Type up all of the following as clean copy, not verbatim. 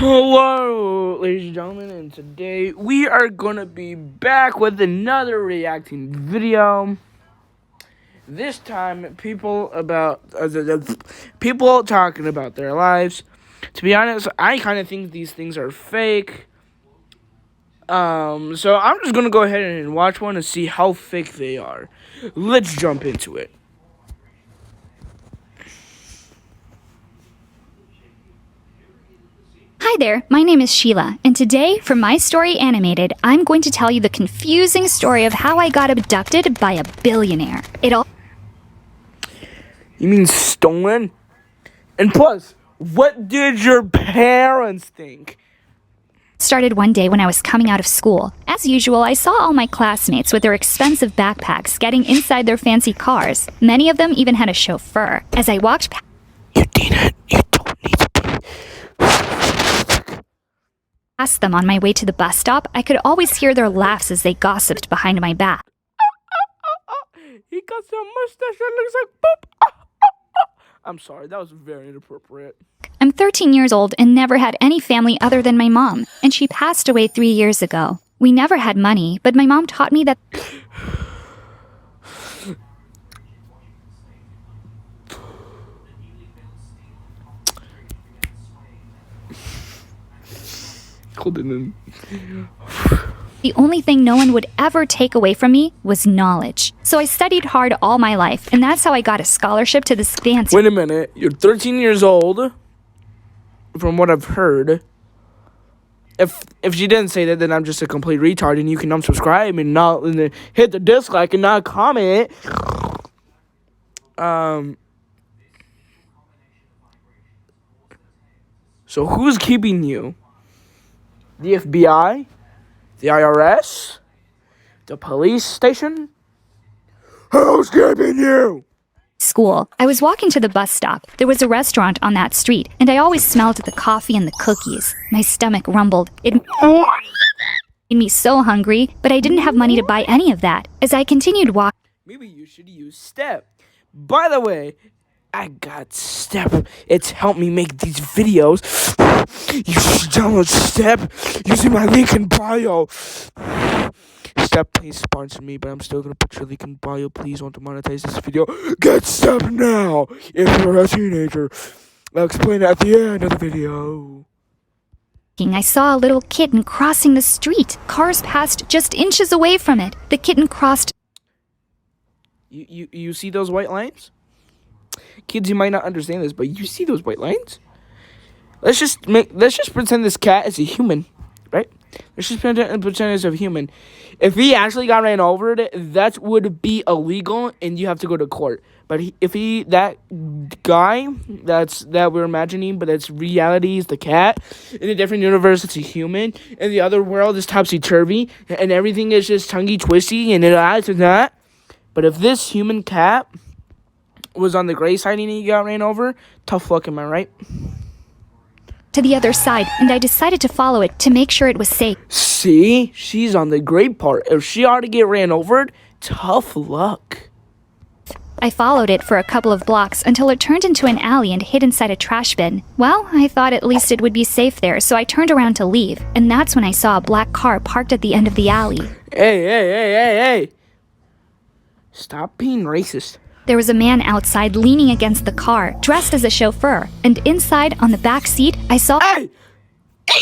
Hello, ladies and gentlemen, and today we are going to be back with another reacting video. This time, people talking about their lives. To be honest, I kind of think these things are fake. So I'm just going to go ahead and watch one and see how fake they are. Let's jump into it. Hi there, my name is Sheila, and today, for My Story Animated, I'm going to tell you the confusing story of how I got abducted by a billionaire. You mean stolen? And plus, what did your parents think? Started one day when I was coming out of school. As usual, I saw all my classmates with their expensive backpacks getting inside their fancy cars. Many of them even had a chauffeur. As I walked past... You don't need to be... Past them on my way to the bus stop, I could always hear their laughs as they gossiped behind my back. He got some mustache that looks like poop. I'm sorry, that was very inappropriate. I'm 13 years old and never had any family other than my mom, and she passed away 3 years ago. We never had money, but my mom taught me that... The only thing no one would ever take away from me was knowledge. So I studied hard all my life, and that's how I got a scholarship to this fancy... Wait a minute, you're 13 years old, from what I've heard. If she didn't say that, then I'm just a complete retard, and you can unsubscribe and not and hit the dislike and not comment. So who's keeping you? The FBI? The IRS? The police station? Who's keeping you? School. I was walking to the bus stop. There was a restaurant on that street, and I always smelled the coffee and the cookies. My stomach rumbled. It made me so hungry, but I didn't have money to buy any of that. As I continued walking... Maybe you should use Step. By the way, I got Step. It's helped me make these videos. You should download Step using my link in bio. Step, please sponsor me, but I'm still gonna put your link in bio. Please want to monetize this video. Get Step now if you're a teenager. I'll explain it at the end of the video. I saw a little kitten crossing the street. Cars passed just inches away from it. The kitten crossed... You see those white lines? Kids, you might not understand this, but you see those white lines? Let's just pretend this cat is a human, right? Let's just pretend it's a human. If he actually got ran over, that would be illegal, and you have to go to court. But that guy that we're imagining, but it's reality is the cat. In a different universe, it's a human. In the other world, it's topsy-turvy, and everything is just tonguey-twisty, and it adds to that. But if this human cat was on the gray side and he got ran over, tough luck, am I right? To the other side, and I decided to follow it to make sure it was safe. See? She's on the gray part. If she ought to get ran over, tough luck. I followed it for a couple of blocks until it turned into an alley and hid inside a trash bin. Well, I thought at least it would be safe there, so I turned around to leave, and that's when I saw a black car parked at the end of the alley. Hey. Stop being racist. There was a man outside leaning against the car, dressed as a chauffeur, and inside, on the back seat, I saw... Hey,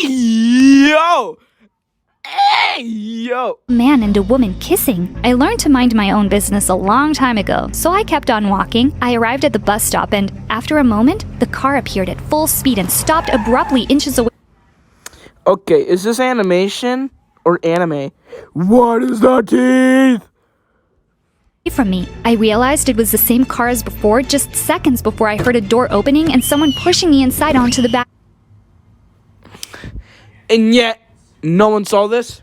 yo! A man and a woman kissing. I learned to mind my own business a long time ago, so I kept on walking. I arrived at the bus stop, and after a moment, the car appeared at full speed and stopped abruptly inches away. Okay, is this animation or anime? What is the teeth? From me. I realized it was the same car as before, just seconds before I heard a door opening and someone pushing me inside onto the back and yet no one saw this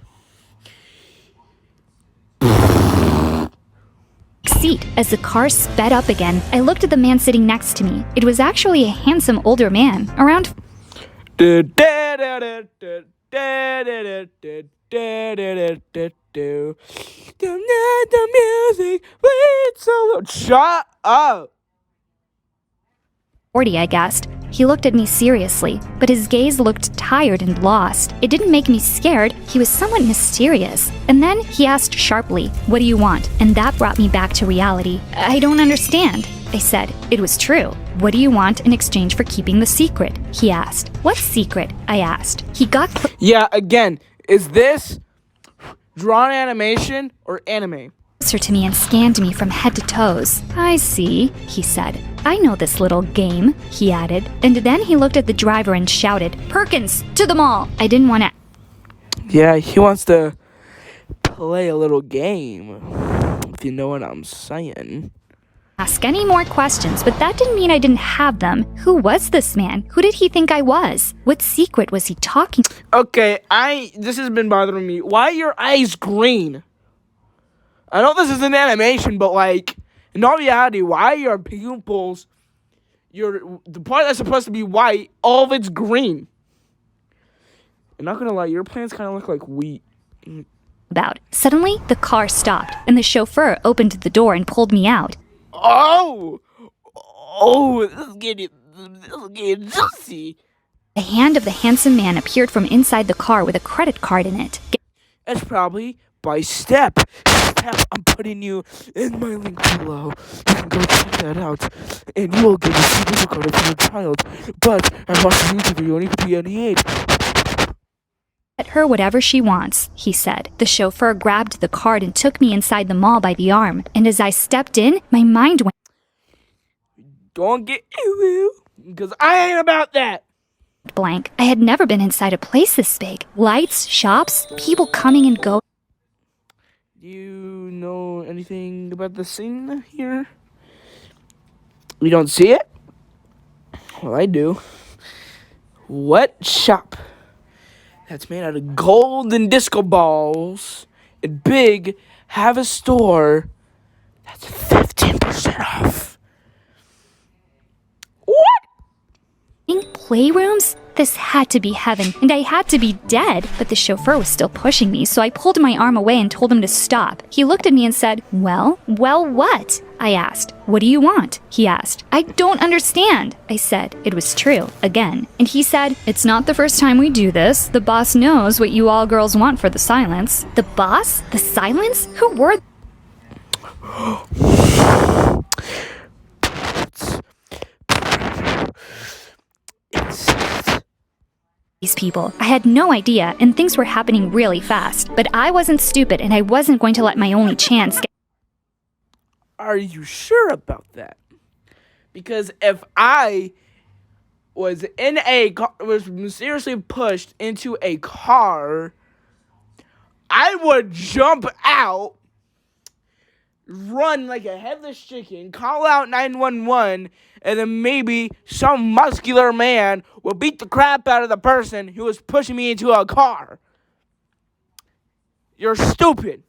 seat. As the car sped up again, I looked at the man sitting next to me. It was actually a handsome older man, around the music, wait so loud. Shut up. 40, I guessed. He looked at me seriously, but his gaze looked tired and lost. It didn't make me scared, he was somewhat mysterious. And then he asked sharply, "What do you want?" And that brought me back to reality. "I don't understand," I said. It was true. "What do you want in exchange for keeping the secret?" he asked. "What secret?" I asked. He got Yeah, again, is this drawn animation or anime? closer to me and scanned me from head to toes. "I see," he said. "I know this little game," he added. And then he looked at the driver and shouted, "Perkins, to the mall!" I didn't want to Yeah, he wants to play a little game, if you know what I'm saying. ask any more questions, but that didn't mean I didn't have them. Who was this man? Who did he think I was? What secret was he talking? Okay, this has been bothering me. Why are your eyes green? I know this is an animation, but like, in all reality, why are your pupils, the part that's supposed to be white, all of it's green? I'm not gonna lie, your plants kind of look like wheat. About. Suddenly, the car stopped, and the chauffeur opened the door and pulled me out. This is getting juicy. The hand of the handsome man appeared from inside the car with a credit card in it. That's probably by Step. Step, I'm putting you in my link below. You can go check that out, and you will get a free difficulty for your child. But I'm watching YouTube video, you need to be any age. Let her whatever she wants, he said. The chauffeur grabbed the card and took me inside the mall by the arm. And as I stepped in, my mind went Don't get ew, because I ain't about that. blank. I had never been inside a place this big. Lights, shops, people coming and going. Do you know anything about the scene here? You don't see it? Well, I do. What shop that's made out of gold and disco balls and big have a store that's 15% off? What? In playrooms? This had to be heaven, and I had to be dead. But the chauffeur was still pushing me, so I pulled my arm away and told him to stop. He looked at me and said, well, what? I asked. "What do you want?" he asked. "I don't understand," I said. It was true, again. And he said, "It's not the first time we do this. The boss knows what you all girls want for the silence." The boss? The silence? Who were these people? I had no idea, and things were happening really fast. But I wasn't stupid, and I wasn't going to let my only chance get. Are you sure about that? Because if I was was mysteriously pushed into a car, I would jump out, run like a headless chicken, call out 911, and then maybe some muscular man will beat the crap out of the person who was pushing me into a car. You're stupid.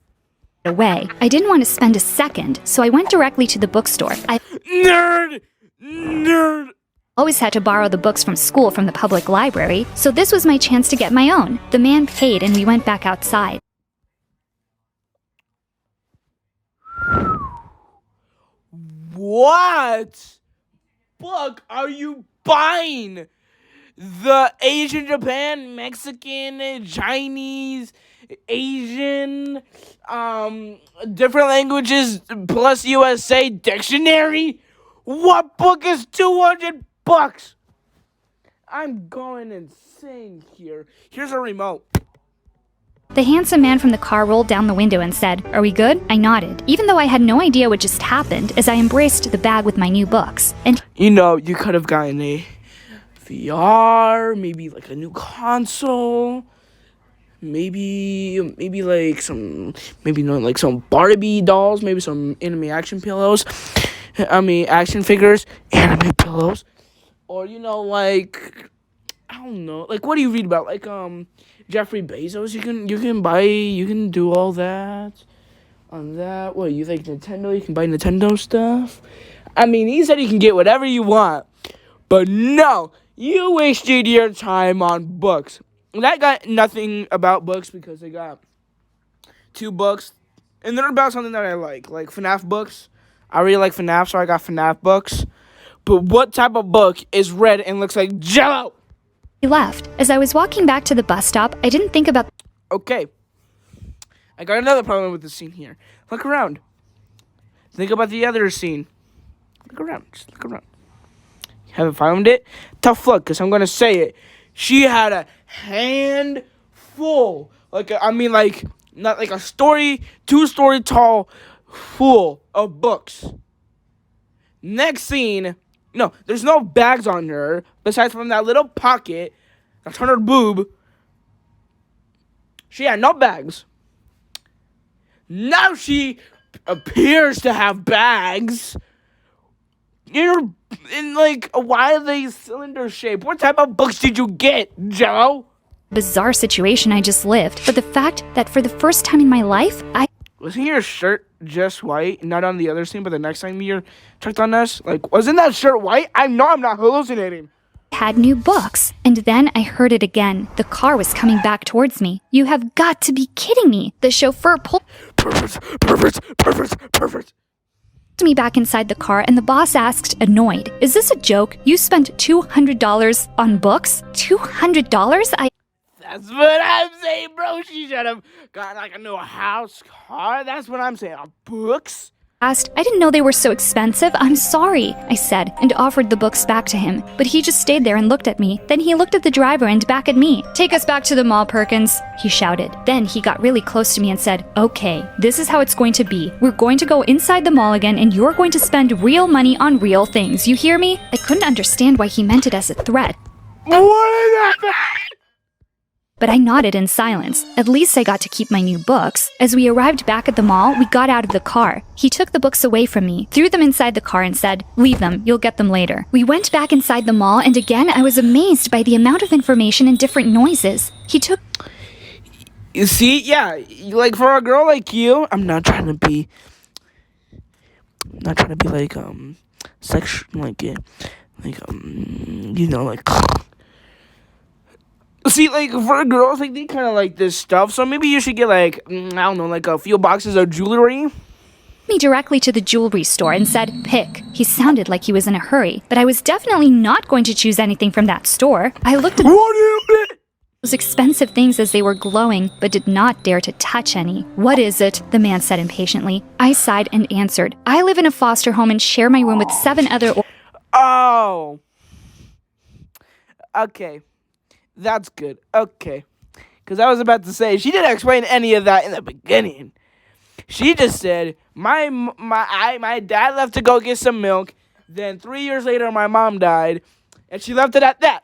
Away. I didn't want to spend a second, so I went directly to the bookstore. I Nerd! always had to borrow the books from school from the public library, so this was my chance to get my own. The man paid, and we went back outside. What book are you buying? The Asian, Japan, Mexican, Chinese, Asian, different languages plus USA dictionary? What book is $200? I'm going insane here. Here's a remote. The handsome man from the car rolled down the window and said, "Are we good?" I nodded, even though I had no idea what just happened, as I embraced the bag with my new books. And You could have gotten a VR, maybe like a new console, maybe like some Barbie dolls, maybe some action figures, anime pillows, or I don't know, like what do you read about, like Jeffrey Bezos? You can do all that on that. What, you like Nintendo? You can buy Nintendo stuff. I mean, he said you can get whatever you want, but no, you wasted your time on books. That got nothing about books because they got 2 books, and they're about something that I like FNAF books. I really like FNAF, so I got FNAF books. but what type of book is red and looks like Jello? He left. As I was walking back to the bus stop, I didn't think about Okay. I got another problem with the scene here. Look around. Think about the other scene. Look around. Just look around. You haven't found it? Tough luck, because I'm going to say it. She had a handful. Not like a story, 2-story tall, full of books. Next scene, no, there's no bags on her, besides from that little pocket that's on her boob. She had no bags. Now she appears to have bags. In like, why are they cylinder shaped? What type of books did you get, Jello? bizarre situation I just lived, but the fact that for the first time in my life, Wasn't your shirt just white? Not on the other scene, but the next time you checked on us? Like, wasn't that shirt white? I know I'm not hallucinating. had new books. And then I heard it again. The car was coming back towards me. You have got to be kidding me. The chauffeur pulled Perverts. me back inside the car, and the boss asked, annoyed, "Is this a joke? You spent $200 on books? $200?" That's what I'm saying, bro. She should have got like a new house, car. That's what I'm saying. Books? asked, "I didn't know they were so expensive. I'm sorry," I said, and offered the books back to him. But he just stayed there and looked at me. Then he looked at the driver and back at me. "Take us back to the mall, Perkins," he shouted. Then he got really close to me and said, "Okay, this is how it's going to be. We're going to go inside the mall again, and you're going to spend real money on real things. You hear me?" I couldn't understand why he meant it as a threat, What is that? but I nodded in silence. At least I got to keep my new books. As we arrived back at the mall, we got out of the car. He took the books away from me, threw them inside the car, and said, "Leave them, you'll get them later." We went back inside the mall, and again I was amazed by the amount of information and different noises. He took You see, yeah, like for a girl like you, I'm not trying to be like sex like See, like, for girls, like, they kind of like this stuff, so maybe you should get, like, I don't know, like, a few boxes of jewelry. me directly to the jewelry store and said, "Pick." He sounded like he was in a hurry, but I was definitely not going to choose anything from that store. I looked at What do you mean? those expensive things as they were glowing, but did not dare to touch any. "What is it?" the man said impatiently. I sighed and answered, "I live in a foster home and share my room with 7 other Oh. Okay. That's good. Okay. Because I was about to say, she didn't explain any of that in the beginning. She just said, my dad left to go get some milk. Then 3 years later, my mom died. And she left it at that.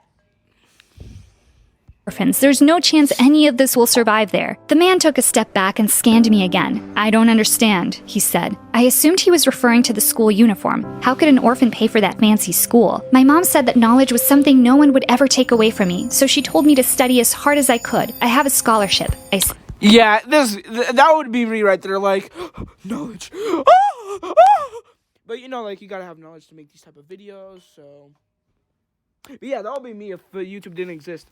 orphans. There's no chance any of this will survive there." The man took a step back and scanned me again. "I don't understand," he said. I assumed he was referring to the school uniform. How could an orphan pay for that fancy school? My mom said that knowledge was something no one would ever take away from me, so she told me to study as hard as I could. I have a scholarship. Yeah, that would be me right there, like, knowledge. But, like, you gotta have knowledge to make these type of videos, so. But yeah, that would be me if YouTube didn't exist.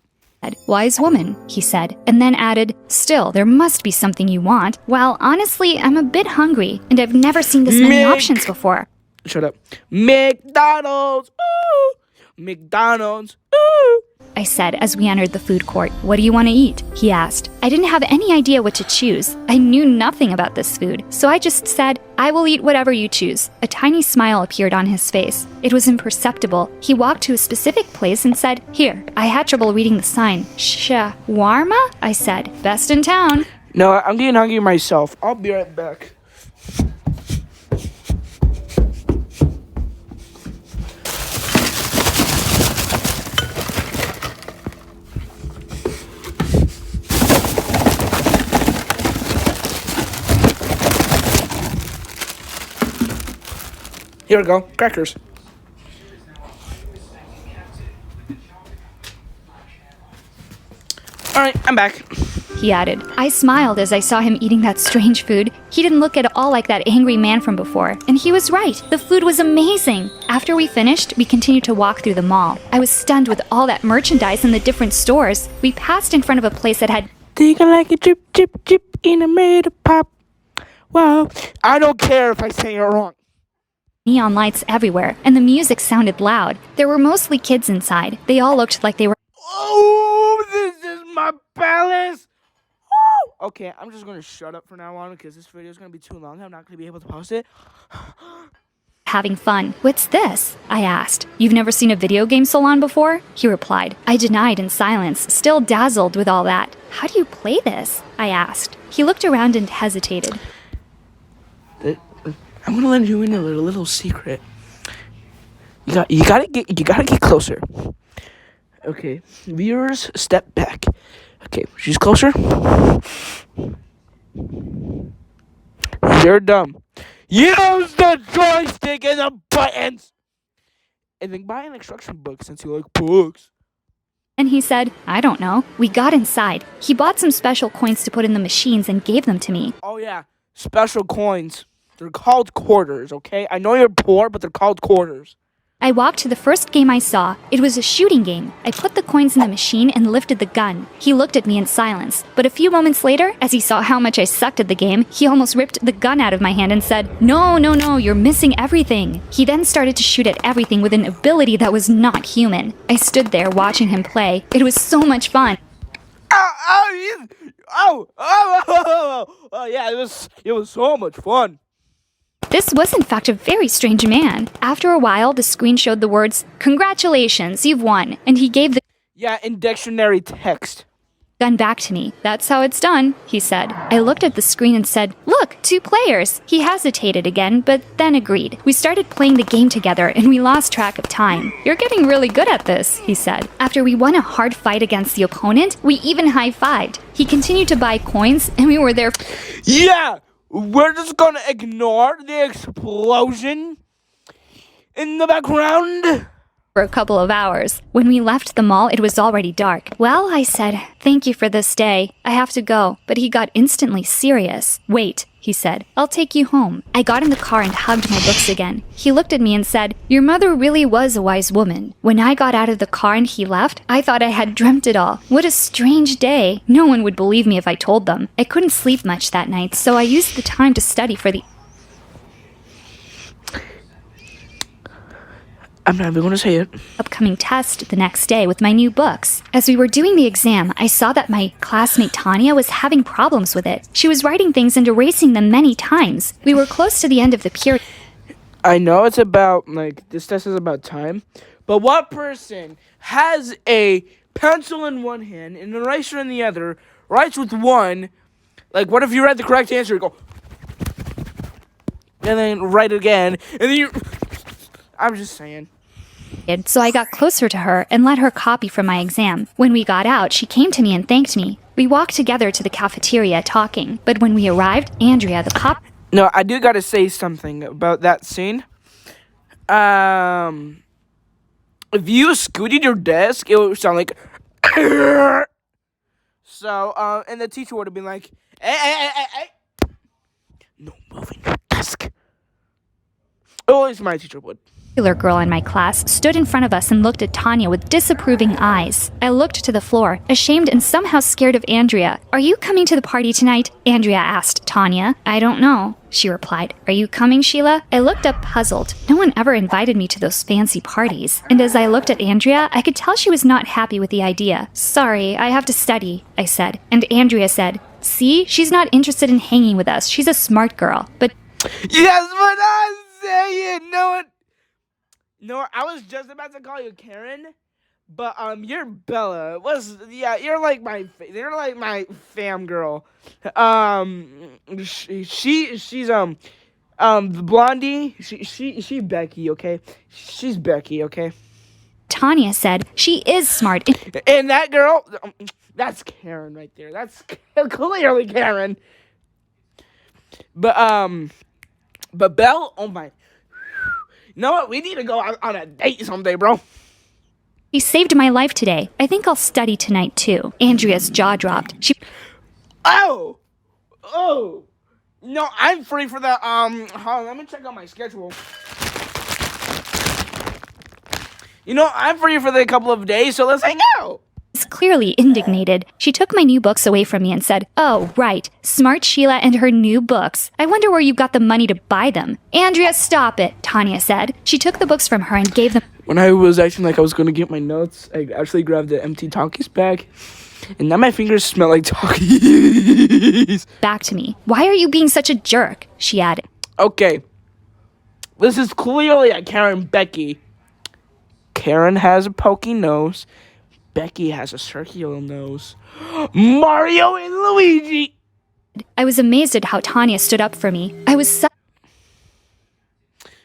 "Wise woman," he said, and then added, "Still, there must be something you want. Well, honestly, I'm a bit hungry, and I've never seen this many options before." Shut up. McDonald's. Ooh. McDonald's. Ooh. I said as we entered the food court. "What do you want to eat?" he asked. I didn't have any idea what to choose. I knew nothing about this food, so I just said, "I will eat whatever you choose." A tiny smile appeared on his face. It was imperceptible. He walked to a specific place and said, "Here." I had trouble reading the sign. "Shawarma?" I said. "Best in town." No, I'm getting hungry myself. I'll be right back. Here we go. Crackers. Alright, I'm back. He added. I smiled as I saw him eating that strange food. He didn't look at all like that angry man from before. And he was right. The food was amazing. After we finished, we continued to walk through the mall. I was stunned with all that merchandise in the different stores. We passed in front of a place that had Think I like a drip, drip, drip in a made of pop. Wow. I don't care if I say it wrong. neon lights everywhere, and the music sounded loud. There were mostly kids inside. They all looked like they were Oh, this is my palace. Oh! Okay, I'm just going to shut up from now on because this video is going to be too long. I'm not going to be able to post it. having fun. What's this? I asked. You've never seen a video game salon before? He replied. I denied in silence, still dazzled with all that. How do you play this? I asked. He looked around and hesitated. I'm gonna let you in a little secret. You gotta get closer. Okay, viewers, step back. Okay, she's closer. You're dumb. Use the joystick and the buttons. And then buy an instruction book since you like books. And he said, I don't know. We got inside. He bought some special coins to put in the machines and gave them to me. Oh yeah, special coins. They're called quarters, okay? I know you're poor, but they're called quarters. I walked to the first game I saw. It was a shooting game. I put the coins in the machine and lifted the gun. He looked at me in silence. But a few moments later, as he saw how much I sucked at the game, he almost ripped the gun out of my hand and said, No, you're missing everything. He then started to shoot at everything with an ability that was not human. I stood there watching him play. It was so much fun. Yeah, it was so much fun. This was in fact a very strange man. After a while, the screen showed the words, Congratulations, you've won, and he gave the in dictionary text. gun back to me. That's how it's done, he said. I looked at the screen and said, Look, 2 players. He hesitated again, but then agreed. We started playing the game together, and we lost track of time. You're getting really good at this, he said. After we won a hard fight against the opponent, we even high-fived. He continued to buy coins, and we were there. Yeah! We're just gonna ignore the explosion in the background For a couple of hours. When we left the mall, it was already dark. Well, I said, thank you for this day. I have to go. But he got instantly serious. Wait, he said, I'll take you home. I got in the car and hugged my books again. He looked at me and said, Your mother really was a wise woman. When I got out of the car and he left, I thought I had dreamt it all. What a strange day. No one would believe me if I told them. I couldn't sleep much that night, so I used the time to study for the I'm not even going to say it. upcoming test the next day with my new books. As we were doing the exam, I saw that my classmate Tanya was having problems with it. She was writing things and erasing them many times. We were close to the end of the period. I know it's about, this test is about time, but what person has a pencil in one hand and an eraser in the other, writes with one, what if you read the correct answer, you go, and then write again, and then you, I'm just saying. So I got closer to her and let her copy from my exam. When we got out, she came to me and thanked me. We walked together to the cafeteria talking, but when we arrived, Andrea, the cop... No, I do gotta say something about that scene. If you scooted your desk, it would sound like... So, and the teacher would have been like, hey. No moving your desk. Oh, at least my teacher would. girl in my class stood in front of us and looked at Tanya with disapproving eyes. I looked to the floor, ashamed and somehow scared of Andrea. Are you coming to the party tonight? Andrea asked Tanya. I don't know, she replied. Are you coming, Sheila? I looked up puzzled. No one ever invited me to those fancy parties. And as I looked at Andrea, I could tell she was not happy with the idea. Sorry, I have to study, I said. And Andrea said, See, she's not interested in hanging with us. She's a smart girl. But yes, but I'm saying, No, I was just about to call you Karen, but you're Bella. You're like my fam girl. She's the blondie. She Becky, okay? She's Becky, okay? Tanya said, she is smart. And that girl, that's Karen right there. That's clearly Karen. But Belle, oh my. You know what? We need to go on a date someday, bro. She saved my life today. I think I'll study tonight, too. Andrea's jaw dropped. Oh! No, I'm free for the, hold on, let me check out my schedule. I'm free for the couple of days, so let's hang out. It's clearly indignated. She took my new books away from me and said, "Oh, right, smart Sheila and her new books. I wonder where you got the money to buy them." "Andrea, stop it," Tanya said. She took the books from her and gave them When I was acting like I was going to get my notes, I actually grabbed the empty Takis bag. And now my fingers smell like Takis. back to me. "Why are you being such a jerk?" she added. Okay. This is clearly a Karen Becky. Karen has a pokey nose. Becky has a circular nose. Mario and Luigi. I was amazed at how Tanya stood up for me. I was such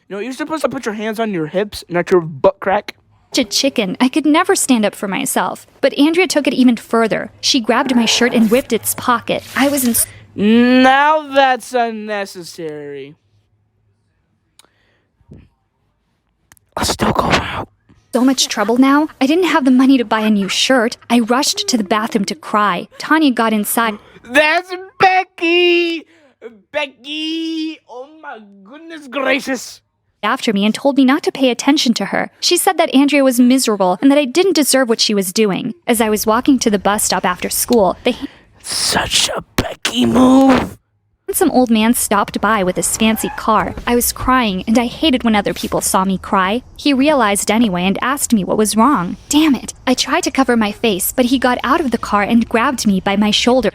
You know, you're supposed to put your hands on your hips, not your butt crack. a chicken. I could never stand up for myself. But Andrea took it even further. She grabbed my shirt and ripped its pocket. I was in Now that's unnecessary. I'll still go out. so much trouble now. I didn't have the money to buy a new shirt. I rushed to the bathroom to cry. Tanya got inside. That's Becky! Becky! Oh my goodness gracious. After me and told me not to pay attention to her. She said that Andrea was miserable and that I didn't deserve what she was doing. As I was walking to the bus stop after school, the Such a Becky move. handsome old man stopped by with his fancy car. I was crying and I hated when other people saw me cry. He realized anyway and asked me what was wrong. Damn it. I tried to cover my face, but he got out of the car and grabbed me by my shoulder.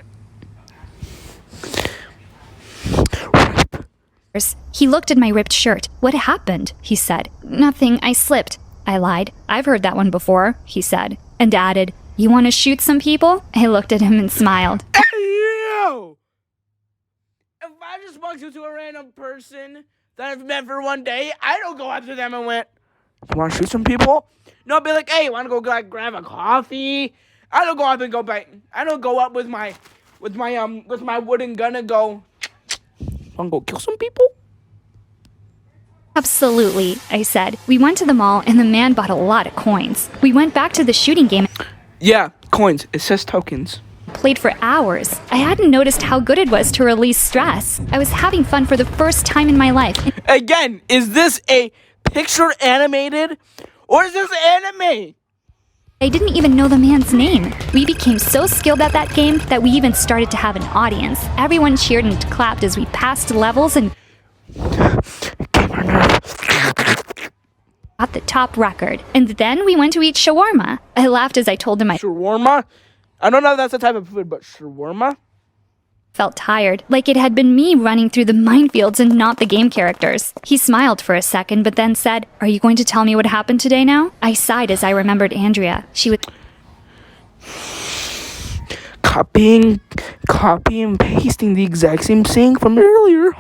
He looked at my ripped shirt. "What happened?" he said. "Nothing, I slipped." I lied. "I've heard that one before," he said, and added, "You want to shoot some people?" I looked at him and smiled. Hey, you! If I just walked into a random person that I've met for one day, I don't go up to them and went, "You want to shoot some people?" No, I'd be like, "Hey, want to go grab a coffee?" I don't go up and go back. I don't go up with my wooden gun and go, "Want to go kill some people?" "Absolutely," I said. We went to the mall and the man bought a lot of coins. We went back to the shooting game Yeah, coins. It says tokens. and played for hours. I hadn't noticed how good it was to release stress. I was having fun for the first time in my life. And Again, is this a picture animated or is this anime? I didn't even know the man's name. We became so skilled at that game that we even started to have an audience. Everyone cheered and clapped as we passed levels and Gamer nerd. got the top record. And then we went to eat shawarma. I laughed as I told him I Shawarma? I don't know if that's the type of food, but shawarma? felt tired, like it had been me running through the minefields and not the game characters. He smiled for a second, but then said, "Are you going to tell me what happened today now?" I sighed as I remembered Andrea. She was Copy and pasting the exact same thing from earlier.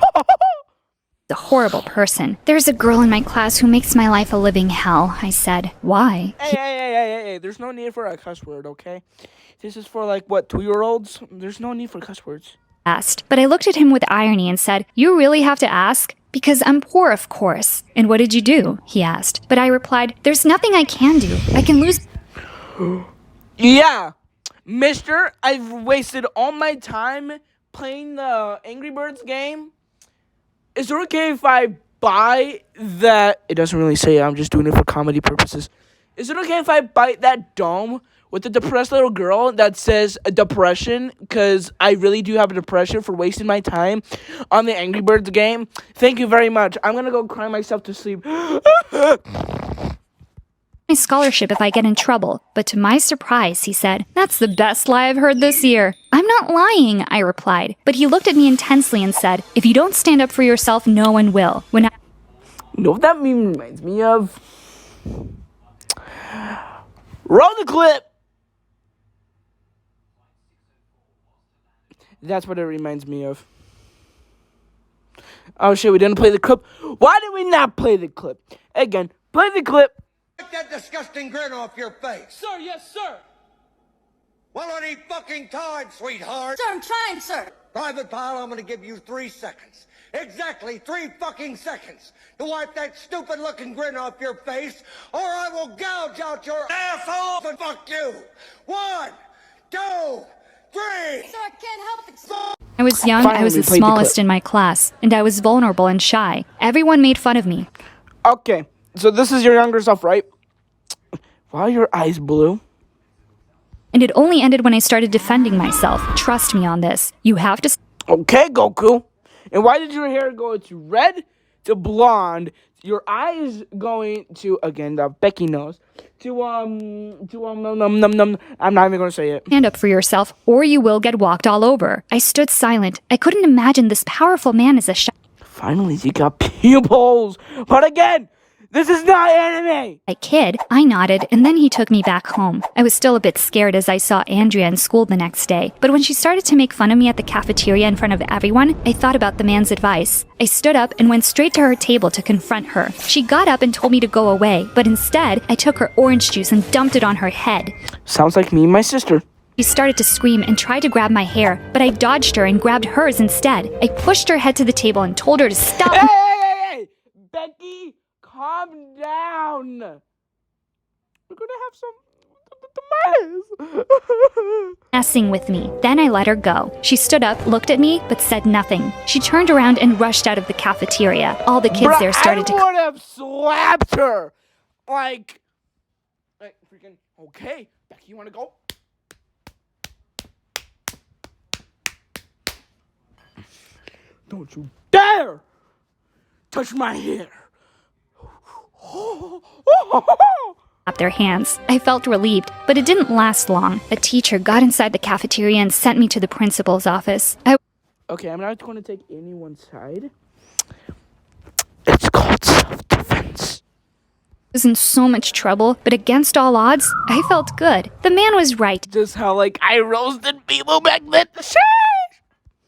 a horrible person. "There's a girl in my class who makes my life a living hell," I said. "Why?" Hey, there's no need for a cuss word, okay? This is for, 2-year-olds? There's no need for cuss words. Asked, but I looked at him with irony and said, "You really have to ask? Because I'm poor, of course." "And what did you do?" he asked. But I replied, "There's nothing I can do. I can lose." Yeah, mister, I've wasted all my time playing the Angry Birds game. Is it okay if I buy that? It doesn't really say. I'm just doing it for comedy purposes. Is it okay if I buy that dome with the depressed little girl that says depression? Because I really do have a depression for wasting my time on the Angry Birds game. Thank you very much. I'm going to go cry myself to sleep. My scholarship if I get in trouble. But to my surprise, he said, "That's the best lie I've heard this year." "I'm not lying," I replied. But he looked at me intensely and said, "If you don't stand up for yourself, no one will." When I You know what that meme reminds me of? Roll the clip! That's what it reminds me of. Oh shit, we didn't play the clip. Why did we not play the clip? Again, play the clip. Get that disgusting grin off your face. Sir, yes, sir. Well, any fucking time, sweetheart. Sir, I'm trying, sir. Private Pile, I'm gonna give you 3 seconds. Exactly 3 fucking seconds to wipe that stupid looking grin off your face, or I will gouge out your asshole and fuck you. 1, 2, 3. Sir, I can't help it, sir. I was young, I was Finally the played the smallest clip. in my class, and I was vulnerable and shy. Everyone made fun of me. Okay, so this is your younger self, right? Why are your eyes blue? and it only ended when I started defending myself. Trust me on this. You have to... Okay, Goku. And why did your hair go to red to blonde? Your eyes going to, again, the Becky knows, I'm not even going to say it. Stand up for yourself, or you will get walked all over. I stood silent. I couldn't imagine this powerful man as a Finally, you got pupils. But again, this is not anime. kid. I nodded, and then he took me back home. I was still a bit scared as I saw Andrea in school the next day, but when she started to make fun of me at the cafeteria in front of everyone, I thought about the man's advice. I stood up and went straight to her table to confront her. She got up and told me to go away, but instead, I took her orange juice and dumped it on her head. Sounds like me and my sister. She started to scream and tried to grab my hair, but I dodged her and grabbed hers instead. I pushed her head to the table and told her to stop Hey! Becky, calm down. We're gonna have some tomatoes. messing with me. Then I let her go. She stood up, looked at me, but said nothing. She turned around and rushed out of the cafeteria. All the kids there started to... I would have slapped her. Like freaking, okay, Becky, you wanna go? Don't you dare touch my hair. Clap their hands. I felt relieved, but it didn't last long. A teacher got inside the cafeteria and sent me to the principal's office. Okay, I'm not going to take anyone's side. It's called self-defense. Was in so much trouble, but against all odds, I felt good. The man was right. Just how, like, I roasted people back then.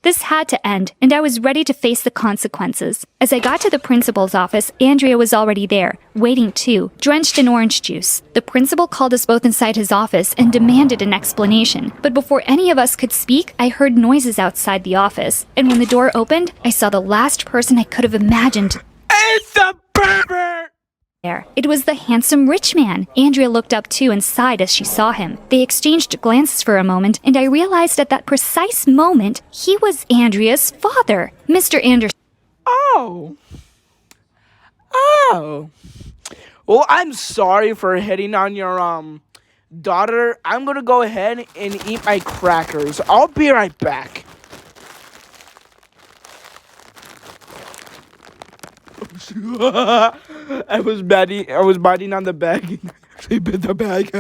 This had to end, and I was ready to face the consequences. As I got to the principal's office, Andrea was already there, waiting too, drenched in orange juice. The principal called us both inside his office and demanded an explanation. But before any of us could speak, I heard noises outside the office. And when the door opened, I saw the last person I could have imagined. It's a pervert! There. It was the handsome rich man. Andrea looked up too and sighed as she saw him. They exchanged glances for a moment, and I realized at that precise moment he was Andrea's father, Mr. Anderson. Oh. Well, I'm sorry for hitting on your daughter. I'm gonna go ahead and eat my crackers. I'll be right back. I was biting on the bag and actually bit the bag.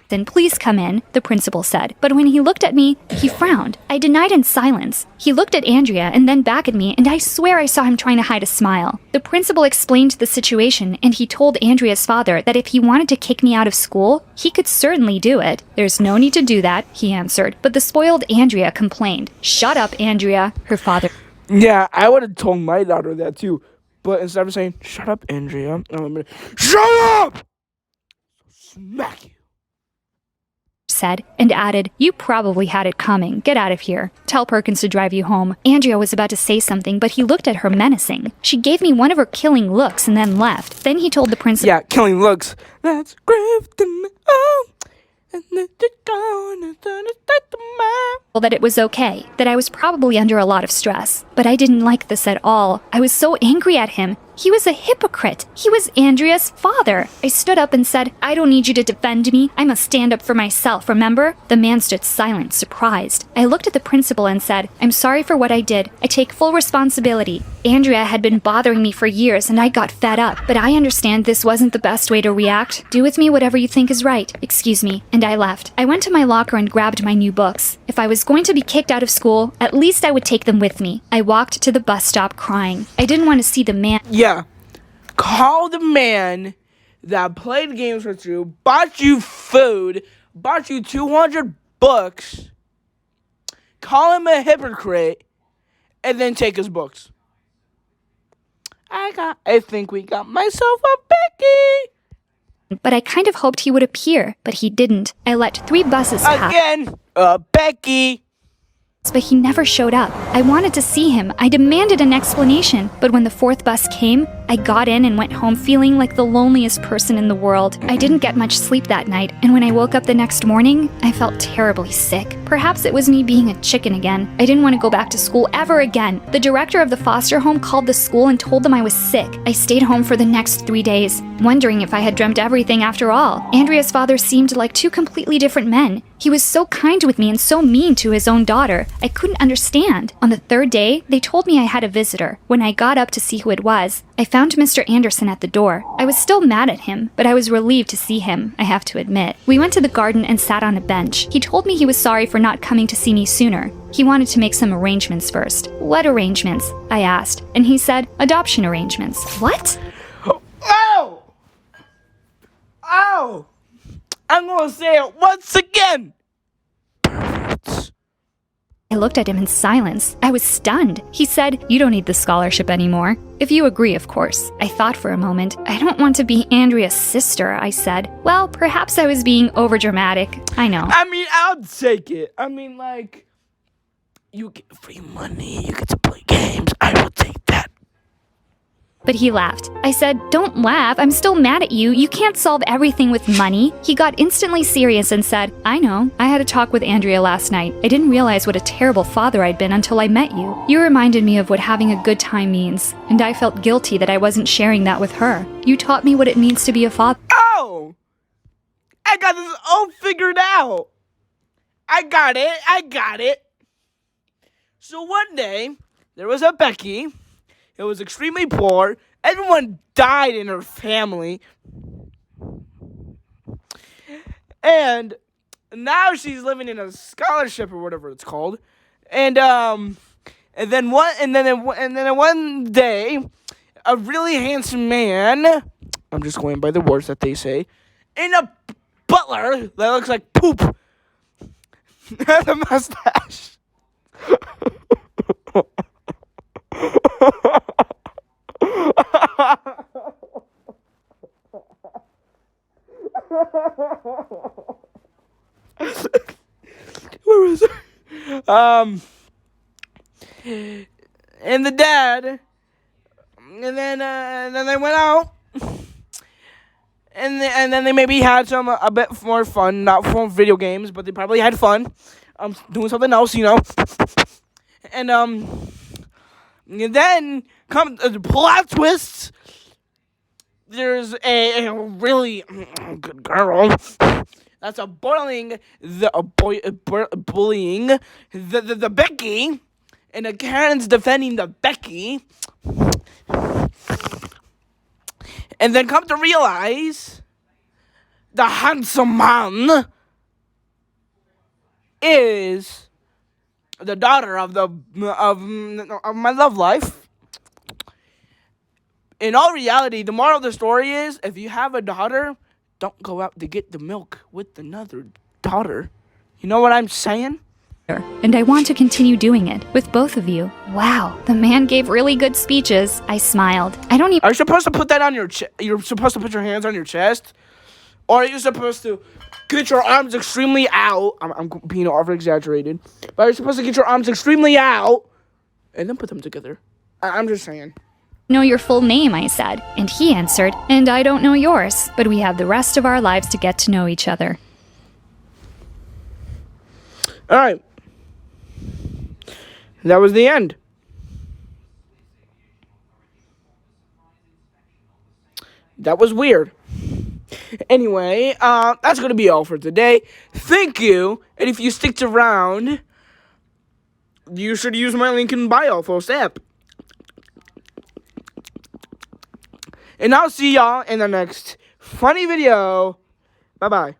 Then please come in, the principal said. But when he looked at me, he frowned. I denied in silence. He looked at Andrea and then back at me, and I swear I saw him trying to hide a smile. The principal explained the situation, and he told Andrea's father that if he wanted to kick me out of school, he could certainly do it. There's no need to do that, he answered. But the spoiled Andrea complained. Shut up, Andrea, her father. Yeah, I would have told my daughter that too. But instead of saying, shut up, Andrea, I'm gonna, shut up! Smack you. Said, and added, you probably had it coming. Get out of here. Tell Perkins to drive you home. Andrea was about to say something, but he looked at her menacing. She gave me one of her killing looks and then left. Then he told the principal... Yeah, killing looks. That's grifting. Oh. And then you're gonna turn it to mine. That it was okay, that I was probably under a lot of stress. But I didn't like this at all. I was so angry at him. He was a hypocrite. He was Andrea's father. I stood up and said, I don't need you to defend me. I must stand up for myself, remember? The man stood silent, surprised. I looked at the principal and said, I'm sorry for what I did. I take full responsibility. Andrea had been bothering me for years and I got fed up. But I understand this wasn't the best way to react. Do with me whatever you think is right. Excuse me. And I left. I went to my locker and grabbed my new books. If I was going to be kicked out of school, at least I would take them with me. I walked to the bus stop crying. I didn't want to see the man... Yeah. Call the man that played games with you, bought you food, bought you 200 books, call him a hypocrite, and then take his books. I think we got myself a Becky. But I kind of hoped he would appear, but he didn't. I let 3 buses pass. Again, Becky. But he never showed up. I wanted to see him. I demanded an explanation. But when the 4th bus came, I got in and went home feeling like the loneliest person in the world. I didn't get much sleep that night, and when I woke up the next morning, I felt terribly sick. Perhaps it was me being a chicken again. I didn't want to go back to school ever again. The director of the foster home called the school and told them I was sick. I stayed home for the next 3 days, wondering if I had dreamt everything after all. Andrea's father seemed like two completely different men. He was so kind with me and so mean to his own daughter. I couldn't understand. On the third day, they told me I had a visitor. When I got up to see who it was, I found Mr. Anderson at the door. I was still mad at him, but I was relieved to see him, I have to admit. We went to the garden and sat on a bench. He told me he was sorry for not coming to see me sooner. He wanted to make some arrangements first. What arrangements? I asked, and he said, adoption arrangements. What? Ow! Ow! I'm gonna say it once again! Perverts. I looked at him in silence. I was stunned. He said, you don't need the scholarship anymore. If you agree, of course. I thought for a moment. I don't want to be Andrea's sister, I said. Well, perhaps I was being overdramatic. I know. I mean, I'll take it. I mean, like, you get free money, you get to play games. I will take that. But he laughed. I said, don't laugh. I'm still mad at you. You can't solve everything with money. He got instantly serious and said, I know. I had a talk with Andrea last night. I didn't realize what a terrible father I'd been until I met you. You reminded me of what having a good time means, and I felt guilty that I wasn't sharing that with her. You taught me what it means to be a father. Oh! I got this all figured out. I got it. So one day, there was a Becky. It was extremely poor. Everyone died in her family. And now she's living in a scholarship or whatever it's called. And then one day, a really handsome man, I'm just going by the words that they say, and a butler that looks like poop and a mustache. Where was it? And the dad, and then they went out, and then they maybe had a bit more fun, not from video games, but they probably had fun, doing something else, you know, and then come the plot twist. There's a really good girl that's bullying the Becky, and the Karen's defending the Becky, and then come to realize the handsome man is the daughter of my love life. In all reality, the moral of the story is, if you have a daughter, don't go out to get the milk with another daughter. You know what I'm saying? And I want to continue doing it with both of you. Wow, the man gave really good speeches. I smiled. I don't even... Are you supposed to put that on your chest? You're supposed to put your hands on your chest? Or are you supposed to get your arms extremely out? I'm being over-exaggerated. But are you supposed to get your arms extremely out and then put them together? I'm just saying. know your full name, I said. And he answered, and I don't know yours, but we have the rest of our lives to get to know each other. All right. That was the end. That was weird. Anyway, that's going to be all for today. Thank you. And if you stick around, you should use my link in bio for step. And I'll see y'all in the next funny video. Bye-bye.